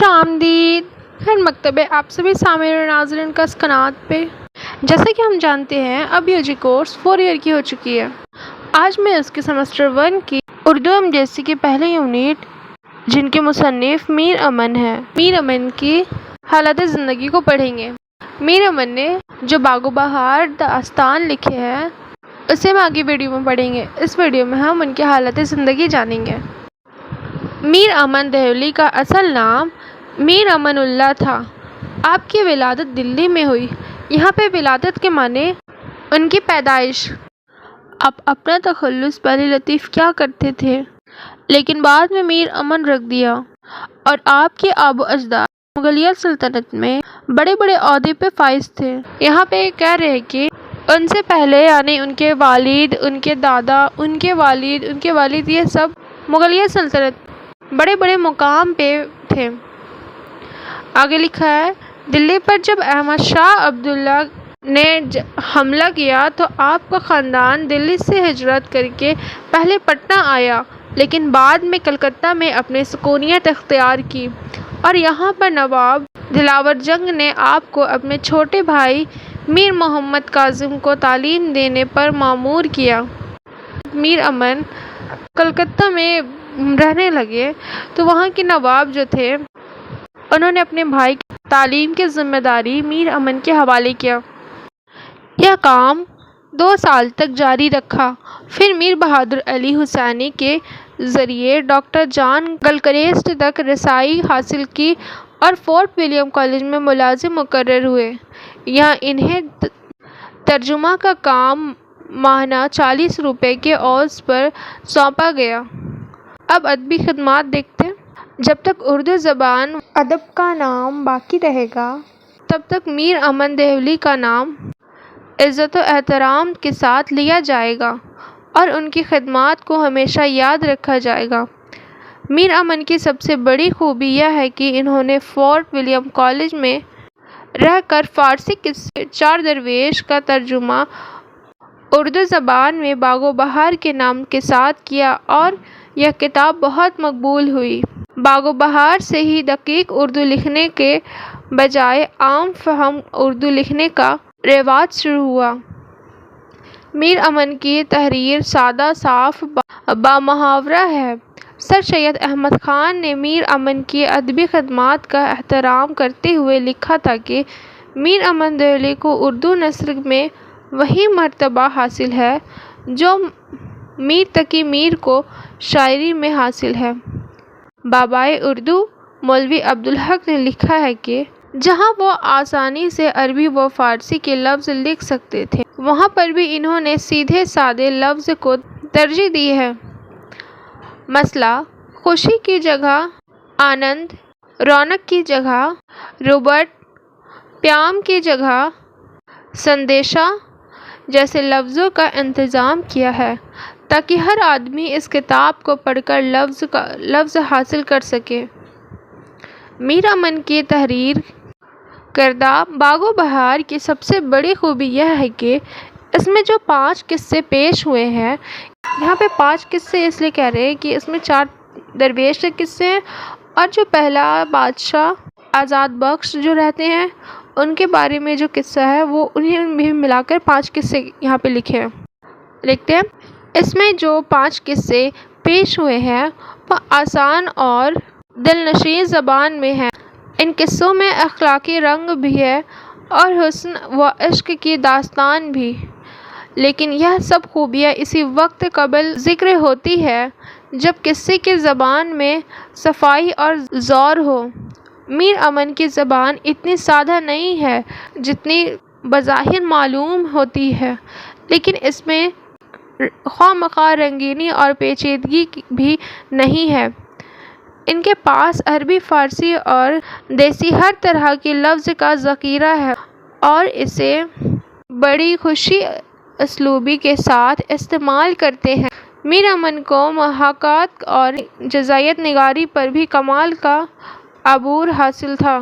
خوش آمدید خیر مکتب آپ سبھی سامعین اور ناظرین کا اس قنات پہ۔ جیسا کہ ہم جانتے ہیں اب UG کورس 4 ایئر کی ہو چکی ہے۔ آج میں اس کے سیمسٹر 1 کی اردو MJC کی پہلی یونٹ جن کے مصنف میر امن ہے، میر امن کی حالت زندگی کو پڑھیں گے۔ میر امن نے جو باغ و بہار داستان لکھے ہیں اسے ہم آگے ویڈیو میں پڑھیں گے۔ اس ویڈیو میں ہم ان کی حالت زندگی جانیں گے۔ میر امن دہلوی کا اصل نام میر امن اللہ تھا۔ آپ کی ولادت دلی میں ہوئی۔ یہاں پہ ولادت کے معنی ان کی پیدائش۔ آپ اپنا تخلص پہلے لطیف کیا کرتے تھے لیکن بعد میں میر امن رکھ دیا، اور آپ کے آب و اجداد مغلیہ سلطنت میں بڑے بڑے عہدے پہ فائز تھے۔ یہاں پہ کہہ رہے کہ ان سے پہلے یعنی ان کے والد، ان کے دادا، ان کے والد یہ سب مغلیہ سلطنت بڑے بڑے مقام پہ تھے۔ آگے لکھا ہے دلی پر جب احمد شاہ عبداللہ نے حملہ کیا تو آپ کا خاندان دلی سے ہجرت کر کے پہلے پٹنہ آیا لیکن بعد میں کلکتہ میں اپنی سکونیت اختیار کی، اور یہاں پر نواب دلاور جنگ نے آپ کو اپنے چھوٹے بھائی میر محمد کاظم کو تعلیم دینے پر مامور کیا۔ میر امن کلکتہ میں رہنے لگے تو وہاں کے نواب جو تھے انہوں نے اپنے بھائی کی تعلیم کی ذمہ داری میر امن کے حوالے کیا۔ یہ کام 2 سال تک جاری رکھا۔ پھر میر بہادر علی حسینی کے ذریعے ڈاکٹر جان گلکریسٹ تک رسائی حاصل کی اور فورٹ ولیم کالج میں ملازم مقرر ہوئے۔ یہاں انہیں ترجمہ کا کام ماہانہ 40 روپے کے عوض پر سونپا گیا۔ اب ادبی خدمات دیکھتے ہیں۔ جب تک اردو زبان ادب کا نام باقی رہے گا تب تک میر امن دہلوی کا نام عزت و احترام کے ساتھ لیا جائے گا اور ان کی خدمات کو ہمیشہ یاد رکھا جائے گا۔ میر امن کی سب سے بڑی خوبی یہ ہے کہ انہوں نے فورٹ ولیم کالج میں رہ کر فارسی قصے 4 درویش کا ترجمہ اردو زبان میں باغ و بہار کے نام کے ساتھ کیا اور یہ کتاب بہت مقبول ہوئی۔ باغ و بہار سے ہی دقیق اردو لکھنے کے بجائے عام فہم اردو لکھنے کا رواج شروع ہوا۔ میر امن کی تحریر سادہ، صاف، بامحاورہ ہے۔ سر سید احمد خان نے میر امن کی ادبی خدمات کا احترام کرتے ہوئے لکھا تھا کہ میر امن دہلوی کو اردو نثر میں وہی مرتبہ حاصل ہے جو میر تقی میر کو شاعری میں حاصل ہے۔ بابائے اردو مولوی عبدالحق نے لکھا ہے کہ جہاں وہ آسانی سے عربی و فارسی کے لفظ لکھ سکتے تھے وہاں پر بھی انہوں نے سیدھے سادے لفظ کو ترجیح دی ہے۔ مثلا خوشی کی جگہ آنند، رونق کی جگہ ربٹ، پیام کی جگہ سندیشہ جیسے لفظوں کا انتظام کیا ہے تاکہ ہر آدمی اس کتاب کو پڑھ کر لفظ حاصل کر سکے۔ میر امن کی تحریر کردہ باغ و بہار کی سب سے بڑی خوبی یہ ہے کہ اس میں جو 5 قصے پیش ہوئے ہیں، یہاں پہ 5 قصے اس لیے کہہ رہے ہیں کہ اس میں 4 درویش کے قصے ہیں اور جو پہلا بادشاہ آزاد بخش جو رہتے ہیں ان کے بارے میں جو قصہ ہے وہ انہیں بھی ملا کر 5 قصے یہاں پہ لکھتے ہیں۔ اس میں جو 5 قصے پیش ہوئے ہیں وہ آسان اور دلنشین زبان میں ہیں۔ ان قصوں میں اخلاقی رنگ بھی ہے اور حسن و عشق کی داستان بھی، لیکن یہ سب خوبیاں اسی وقت قابل ذکر ہوتی ہے جب قصے کی زبان میں صفائی اور زور ہو۔ میر امن کی زبان اتنی سادہ نہیں ہے جتنی بظاہر معلوم ہوتی ہے، لیکن اس میں خواہ مخواہ رنگینی اور پیچیدگی بھی نہیں ہے۔ ان کے پاس عربی، فارسی اور دیسی ہر طرح کے لفظ کا ذخیرہ ہے اور اسے بڑی خوشی اسلوبی کے ساتھ استعمال کرتے ہیں۔ میر امن کو محاکات اور جزئیات نگاری پر بھی کمال کا عبور حاصل تھا۔